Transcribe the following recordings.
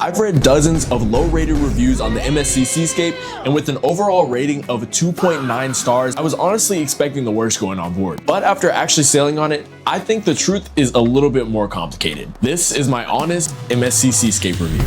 I've read dozens of low-rated reviews on the MSC Seascape, and with an overall rating of 2.9 stars, I was honestly expecting the worst going on board. But after actually sailing on it, I think the truth is a little bit more complicated. This is my honest MSC Seascape review.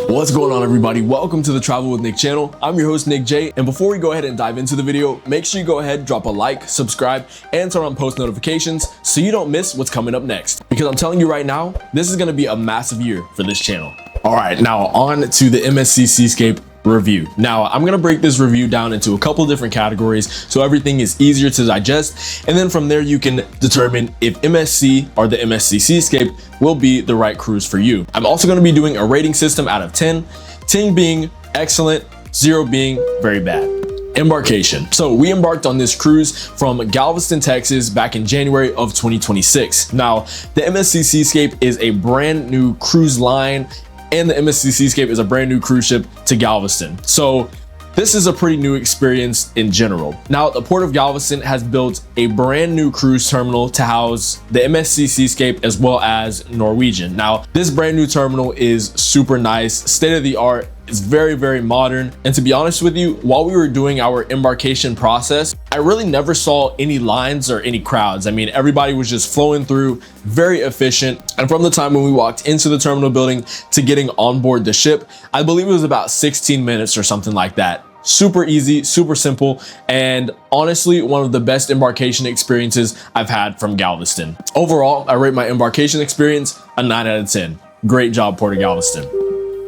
What's going on, everybody? Welcome to the Travel with Nick channel. I'm your host, Nick J. And before we go ahead and dive into the video, make sure you go ahead, drop a like, subscribe, and turn on post notifications so you don't miss what's coming up next. Because I'm telling you right now, this is gonna be a massive year for this channel. All right, now on to the MSC Seascape review. Now, I'm gonna break this review down into a couple different categories so everything is easier to digest, and then from there you can determine if MSC or the MSC Seascape will be the right cruise for you. I'm also gonna be doing a rating system out of 10, 10 being excellent, 0 being very bad. Embarkation. So we embarked on this cruise from Galveston, Texas back in January of 2026. Now, the MSC Seascape is a brand new cruise line, and the MSC Seascape is a brand new cruise ship to Galveston. So this is a pretty new experience in general. Now, the Port of Galveston has built a brand new cruise terminal to house the MSC Seascape as well as Norwegian. Now, this brand new terminal is super nice, state of the art. It's very, very modern. And to be honest with you, while we were doing our embarkation process, I really never saw any lines or any crowds. I mean, everybody was just flowing through, very efficient. And from the time when we walked into the terminal building to getting on board the ship, I believe it was about 16 minutes or something like that. Super easy, super simple, and honestly, one of the best embarkation experiences I've had from Galveston. Overall, I rate my embarkation experience a 9 out of 10. Great job, Port of Galveston.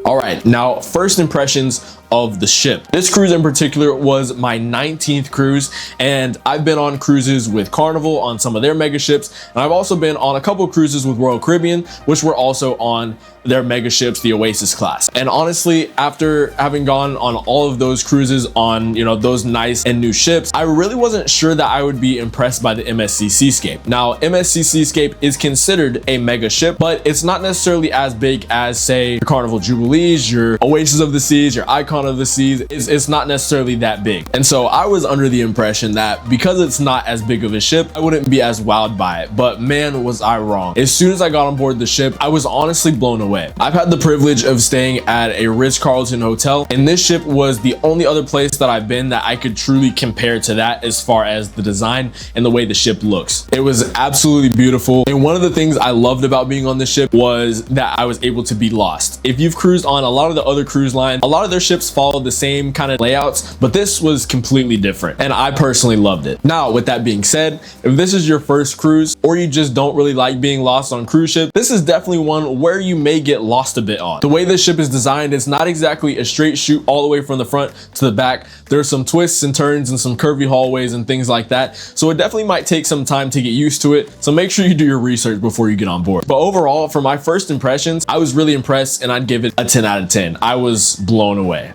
All right, now first impressions of the ship. This cruise in particular was my 19th cruise, and I've been on cruises with Carnival on some of their mega ships, and I've also been on a couple of cruises with Royal Caribbean, which were also on their mega ships, the Oasis class. And honestly, after having gone on all of those cruises on, those nice and new ships, I really wasn't sure that I would be impressed by the MSC Seascape. Now, MSC Seascape is considered a mega ship, but it's not necessarily as big as, say, your Carnival Jubilees, your Oasis of the Seas, your Icon of the Seas. It's not necessarily that big. And so I was under the impression that because it's not as big of a ship, I wouldn't be as wowed by it. But man, was I wrong. As soon as I got on board the ship, I was honestly blown away. I've had the privilege of staying at a Ritz-Carlton hotel, and this ship was the only other place that I've been that I could truly compare to that as far as the design and the way the ship looks. It was absolutely beautiful. And one of the things I loved about being on this ship was that I was able to be lost. If you've cruised on a lot of the other cruise lines, a lot of their ships follow the same kind of layouts, but this was completely different, and I personally loved it. Now, with that being said, if this is your first cruise or you just don't really like being lost on cruise ship, this is definitely one where you may get lost a bit on. The way this ship is designed, it's not exactly a straight shoot all the way from the front to the back. There's some twists and turns and some curvy hallways and things like that, so it definitely might take some time to get used to it, so make sure you do your research before you get on board. But overall, for my first impressions, I was really impressed, and I'd give it a 10 out of 10. I was blown away.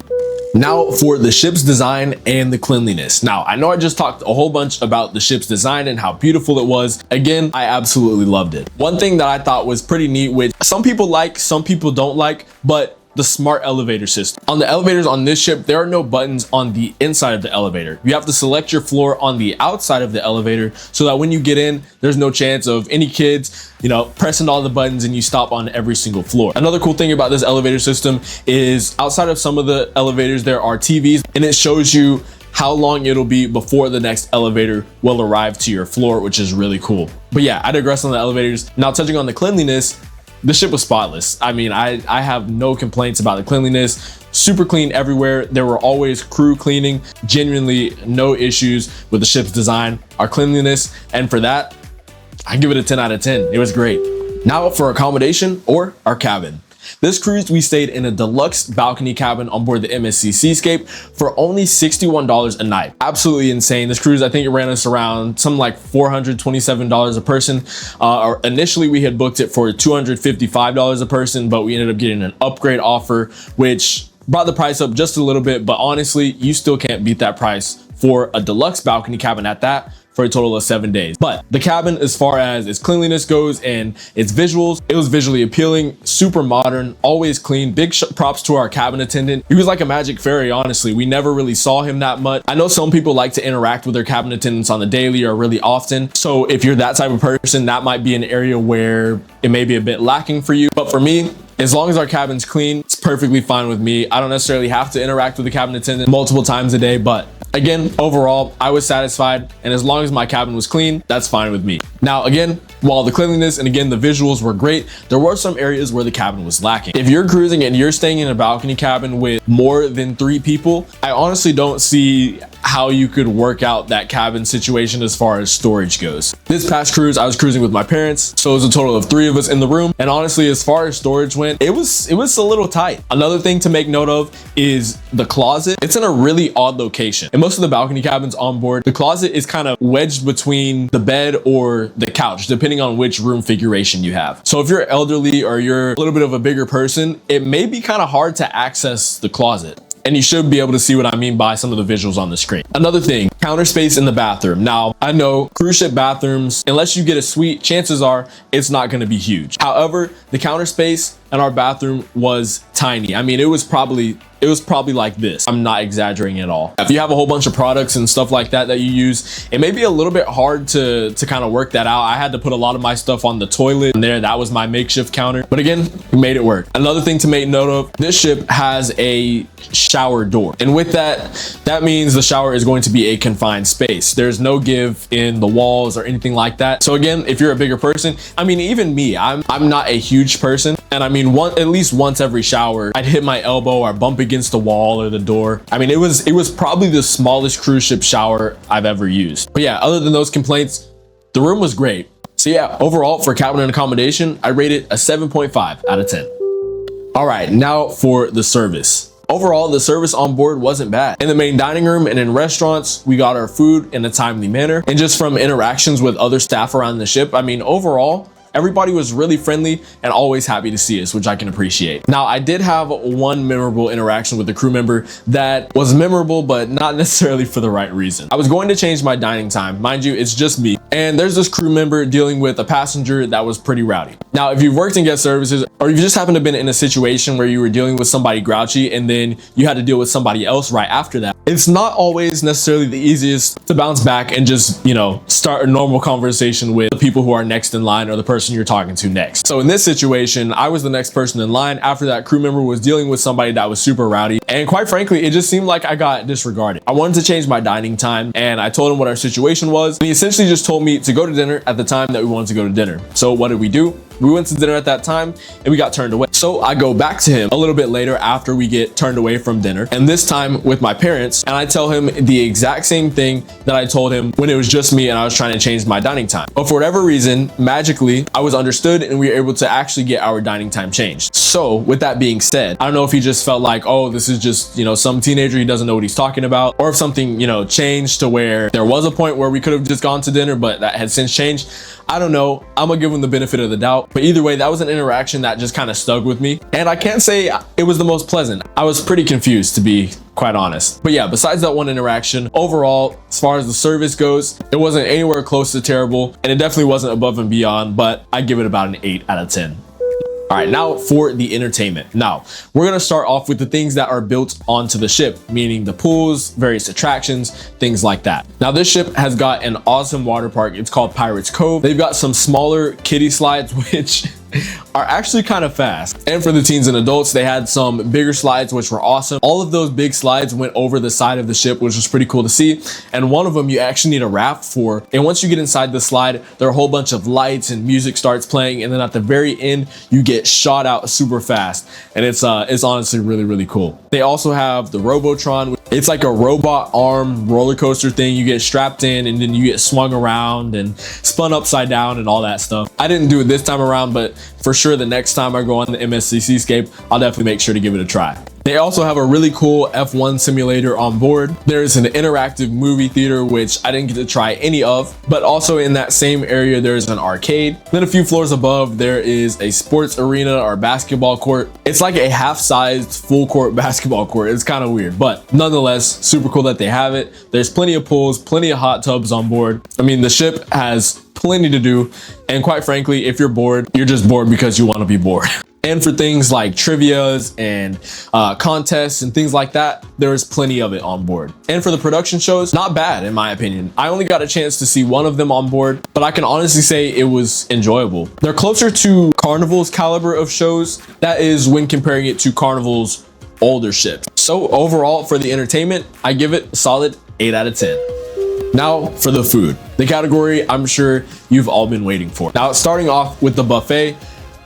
Now for the ship's design and the cleanliness. Now, I know I just talked a whole bunch about the ship's design and how beautiful it was. Again, I absolutely loved it. One thing that I thought was pretty neat, which some people like, some people don't like, but the smart elevator system. On the elevators on this ship, there are no buttons on the inside of the elevator. You have to select your floor on the outside of the elevator so that when you get in, there's no chance of any kids, pressing all the buttons and you stop on every single floor. Another cool thing about this elevator system is outside of some of the elevators, there are TVs, and it shows you how long it'll be before the next elevator will arrive to your floor, which is really cool. But yeah, I digress on the elevators. Now, touching on the cleanliness, the ship was spotless. I mean, I have no complaints about the cleanliness. Super clean everywhere. There were always crew cleaning. Genuinely no issues with the ship's design or cleanliness. And for that, I give it a 10 out of 10. It was great. Now for accommodation or our cabin. This cruise, we stayed in a deluxe balcony cabin on board the MSC Seascape for only $61 a night. Absolutely insane. This cruise, I think it ran us around something like $427 a person. Initially, we had booked it for $255 a person, but we ended up getting an upgrade offer, which brought the price up just a little bit. But honestly, you still can't beat that price for a deluxe balcony cabin at that for a total of 7 days. But the cabin, as far as its cleanliness goes and its visuals, it was visually appealing, super modern, always clean. Big props to our cabin attendant. He was like a magic fairy, honestly. We never really saw him that much. I know some people like to interact with their cabin attendants on the daily or really often. So if you're that type of person, that might be an area where it may be a bit lacking for you. But for me, as long as our cabin's clean, it's perfectly fine with me. I don't necessarily have to interact with the cabin attendant multiple times a day, but again, overall, I was satisfied, and as long as my cabin was clean, that's fine with me. Now, again, while the cleanliness and again, the visuals were great, there were some areas where the cabin was lacking. If you're cruising and you're staying in a balcony cabin with more than 3 people, I honestly don't see how you could work out that cabin situation as far as storage goes. This past cruise, I was cruising with my parents, so it was a total of 3 of us in the room, and honestly, as far as storage went, it was a little tight. Another thing to make note of is the closet. It's in a really odd location. In most of the balcony cabins on board, the closet is kind of wedged between the bed or the couch, depending on which room configuration you have. So if you're elderly or you're a little bit of a bigger person, it may be kind of hard to access the closet. And you should be able to see what I mean by some of the visuals on the screen. Another thing, counter space in the bathroom. Now, I know cruise ship bathrooms, unless you get a suite, chances are it's not gonna be huge. However, the counter space in our bathroom was tiny. I mean, it was probably like this. I'm not exaggerating at all. If you have a whole bunch of products and stuff like that you use, it may be a little bit hard to kind of work that out. I had to put a lot of my stuff on the toilet and there, that was my makeshift counter. But again, we made it work. Another thing to make note of, this ship has a shower door. And with that means the shower is going to be a confined space. There's no give in the walls or anything like that. So again, if you're a bigger person, I mean, even me, I'm not a huge person. And I mean, at least once every shower, I'd hit my elbow or bump against the wall or the door. I mean, it was probably the smallest cruise ship shower I've ever used. But yeah, other than those complaints, the room was great. So yeah, overall for cabin and accommodation, I rate it a 7.5 out of 10. All right, now for the service. Overall, the service on board wasn't bad. In the main dining room and in restaurants, we got our food in a timely manner. And just from interactions with other staff around the ship, I mean, overall, everybody was really friendly and always happy to see us, which I can appreciate. Now, I did have one memorable interaction with a crew member that was memorable, but not necessarily for the right reason. I was going to change my dining time. Mind you, it's just me. And there's this crew member dealing with a passenger that was pretty rowdy. Now, if you've worked in guest services or you just happen to have been in a situation where you were dealing with somebody grouchy and then you had to deal with somebody else right after that, it's not always necessarily the easiest to bounce back and just, start a normal conversation with the people who are next in line or the person you're talking to next. So in this situation, I was the next person in line after that crew member was dealing with somebody that was super rowdy. And quite frankly, it just seemed like I got disregarded. I wanted to change my dining time and I told him what our situation was. And he essentially just told me to go to dinner at the time that we wanted to go to dinner. So what did we do? We went to dinner at that time and we got turned away. So I go back to him a little bit later after we get turned away from dinner, and this time with my parents, and I tell him the exact same thing that I told him when it was just me and I was trying to change my dining time. But for whatever reason, magically, I was understood and we were able to actually get our dining time changed. So with that being said, I don't know if he just felt like, oh, this is just, some teenager, he doesn't know what he's talking about, or if something, changed to where there was a point where we could have just gone to dinner, but that had since changed. I don't know. I'm gonna give him the benefit of the doubt. But either way, that was an interaction that just kind of stuck with me. And I can't say it was the most pleasant. I was pretty confused, to be quite honest. But yeah, besides that one interaction, overall, as far as the service goes, it wasn't anywhere close to terrible. And it definitely wasn't above and beyond, but I give it about an 8 out of 10. All right, now for the entertainment. Now, we're gonna start off with the things that are built onto the ship, meaning the pools, various attractions, things like that. Now, this ship has got an awesome water park. It's called Pirates Cove. They've got some smaller kiddie slides, which are actually kind of fast. And for the teens and adults, they had some bigger slides, which were awesome. All of those big slides went over the side of the ship, which was pretty cool to see. And one of them you actually need a raft for. And once you get inside the slide, there are a whole bunch of lights and music starts playing. And then at the very end, you get shot out super fast. And it's honestly really, really cool. They also have the Robotron. It's like a robot arm roller coaster thing. You get strapped in and then you get swung around and spun upside down and all that stuff. I didn't do it this time around, but for sure the next time I go on the MSC Seascape, I'll definitely make sure to give it a try. They also have a really cool F1 simulator on board. There's an interactive movie theater, which I didn't get to try any of, but also in that same area, there's an arcade. Then a few floors above, there is a sports arena or basketball court. It's like a half-sized full court basketball court. It's kind of weird, but nonetheless, super cool that they have it. There's plenty of pools, plenty of hot tubs on board. I mean, the ship has plenty to do. And quite frankly, if you're bored, you're just bored because you want to be bored. And for things like trivias and contests and things like that, there is plenty of it on board. And for the production shows, not bad in my opinion. I only got a chance to see one of them on board, but I can honestly say it was enjoyable. They're closer to Carnival's caliber of shows. That is when comparing it to Carnival's older ships. So overall, for the entertainment, I give it a solid 8 out of 10. Now for the food, the category I'm sure you've all been waiting for. Now starting off with the buffet,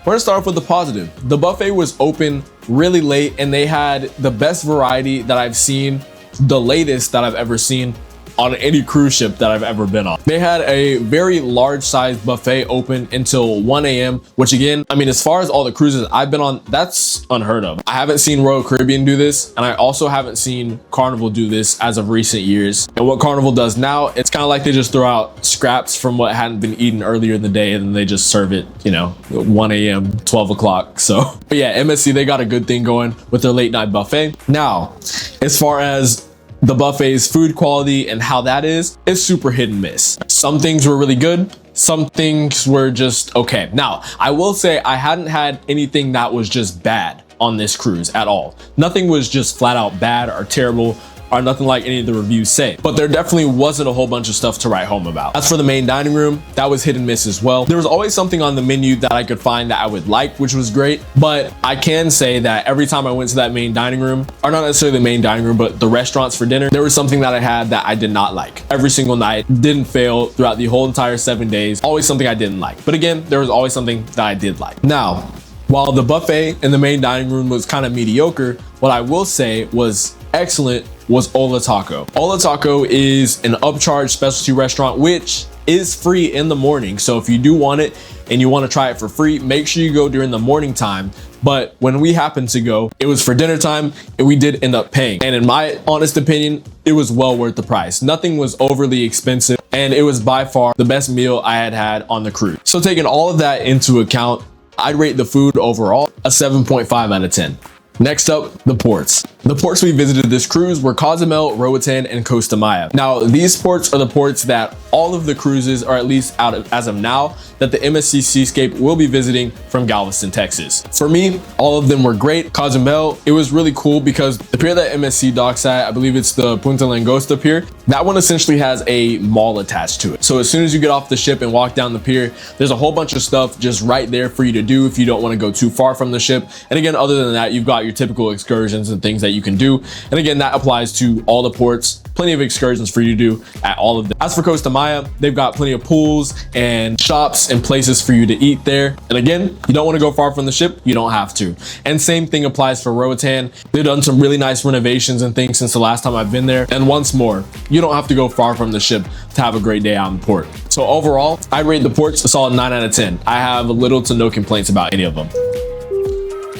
we're gonna start off with the positive. The buffet was open really late and they had the best variety that I've seen, the latest that I've ever seen on any cruise ship that I've ever been on. They had a very large sized buffet open until 1 a.m., which again, I mean, as far as all the cruises I've been on, that's unheard of. I haven't seen Royal Caribbean do this, and I also haven't seen Carnival do this as of recent years. And what Carnival does now, it's kind of like they just throw out scraps from what hadn't been eaten earlier in the day, and then they just serve it, you know, 1 a.m., 12 o'clock. So, but yeah, MSC, they got a good thing going with their late night buffet. Now, as far as the buffet's food quality and how that is, it's super hit and miss. Some things were really good, some things were just okay. Now, I will say I hadn't had anything that was just bad on this cruise at all. Nothing was just flat out bad or terrible or nothing like any of the reviews say, but there definitely wasn't a whole bunch of stuff to write home about. As for the main dining room, that was hit and miss as well. There was always something on the menu that I could find that I would like, which was great, but I can say that every time I went to that main dining room, or not necessarily the main dining room, but the restaurants for dinner, there was something that I had that I did not like. Every single night, didn't fail throughout the whole entire 7 days, always something I didn't like. But again, there was always something that I did like. Now, while the buffet in the main dining room was kind of mediocre, what I will say was excellent was Ola Taco. Ola Taco is an upcharge specialty restaurant, which is free in the morning. So if you do want it and you want to try it for free, make sure you go during the morning time. But when we happened to go, it was for dinner time and we did end up paying. And in my honest opinion, it was well worth the price. Nothing was overly expensive and it was by far the best meal I had had on the cruise. So taking all of that into account, I'd rate the food overall a 7.5 out of 10. Next up, the ports. The ports we visited this cruise were Cozumel, Roatan, and Costa Maya. Now, these ports are the ports that all of the cruises, or at least as of now, that the MSC Seascape will be visiting from Galveston, Texas. For me, all of them were great. Cozumel, it was really cool because the pier that MSC docks at, I believe it's the Punta Langosta pier, that one essentially has a mall attached to it. So as soon as you get off the ship and walk down the pier, there's a whole bunch of stuff just right there for you to do if you don't want to go too far from the ship. And again, other than that, you've got your typical excursions and things that you can do. And again, that applies to all the ports. Plenty of excursions for you to do at all of them. As for Costa Maya, they've got plenty of pools and shops and places for you to eat there. And again, you don't want to go far from the ship, you don't have to. And same thing applies for Roatan. They've done some really nice renovations and things since the last time I've been there. And once more, you don't have to go far from the ship to have a great day out in port. So overall, I'd rate the ports a solid 9 out of 10. I have little to no complaints about any of them.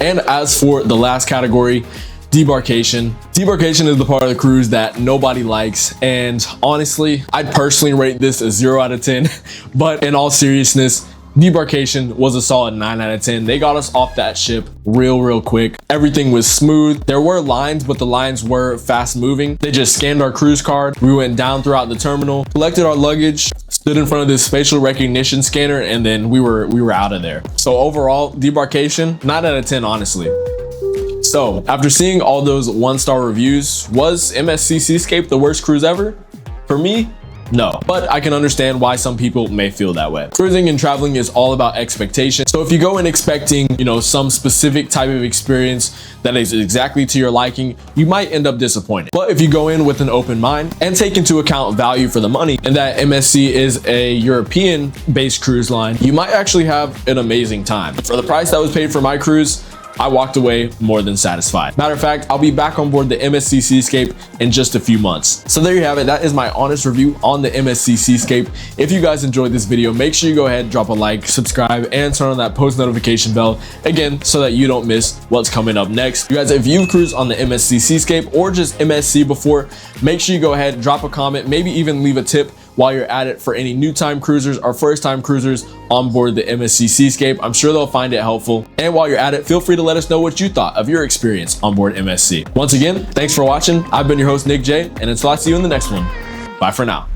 And as for the last category, debarkation. Debarkation is the part of the cruise that nobody likes, and honestly, I'd personally rate this a 0 out of 10. But in all seriousness, debarkation was a solid 9 out of 10. They got us off that ship real quick. Everything was smooth. There were lines, but the lines were fast moving. They just scanned our cruise card. We went down throughout the terminal, collected our luggage, stood in front of this facial recognition scanner, and then we were out of there. So overall, debarkation, 9 out of 10, honestly. So after seeing all those 1-star reviews, was MSC Seascape the worst cruise ever? For me, no, but I can understand why some people may feel that way. Cruising and traveling is all about expectation. So if you go in expecting, some specific type of experience that is exactly to your liking, you might end up disappointed. But if you go in with an open mind and take into account value for the money, and that MSC is a European-based cruise line, you might actually have an amazing time. For the price that was paid for my cruise, I walked away more than satisfied. Matter of fact, I'll be back on board the MSC Seascape in just a few months. So there you have it. That is my honest review on the MSC Seascape. If you guys enjoyed this video, make sure you go ahead, drop a like, subscribe, and turn on that post notification bell, again, so that you don't miss what's coming up next. You guys, if you've cruised on the MSC Seascape or just MSC before, make sure you go ahead, drop a comment, maybe even leave a tip while you're at it for any new time cruisers or first time cruisers on board the MSC Seascape. I'm sure they'll find it helpful. And while you're at it, feel free to let us know what you thought of your experience on board MSC. Once again, thanks for watching. I've been your host, Nick J, and until I see you in the next one, bye for now.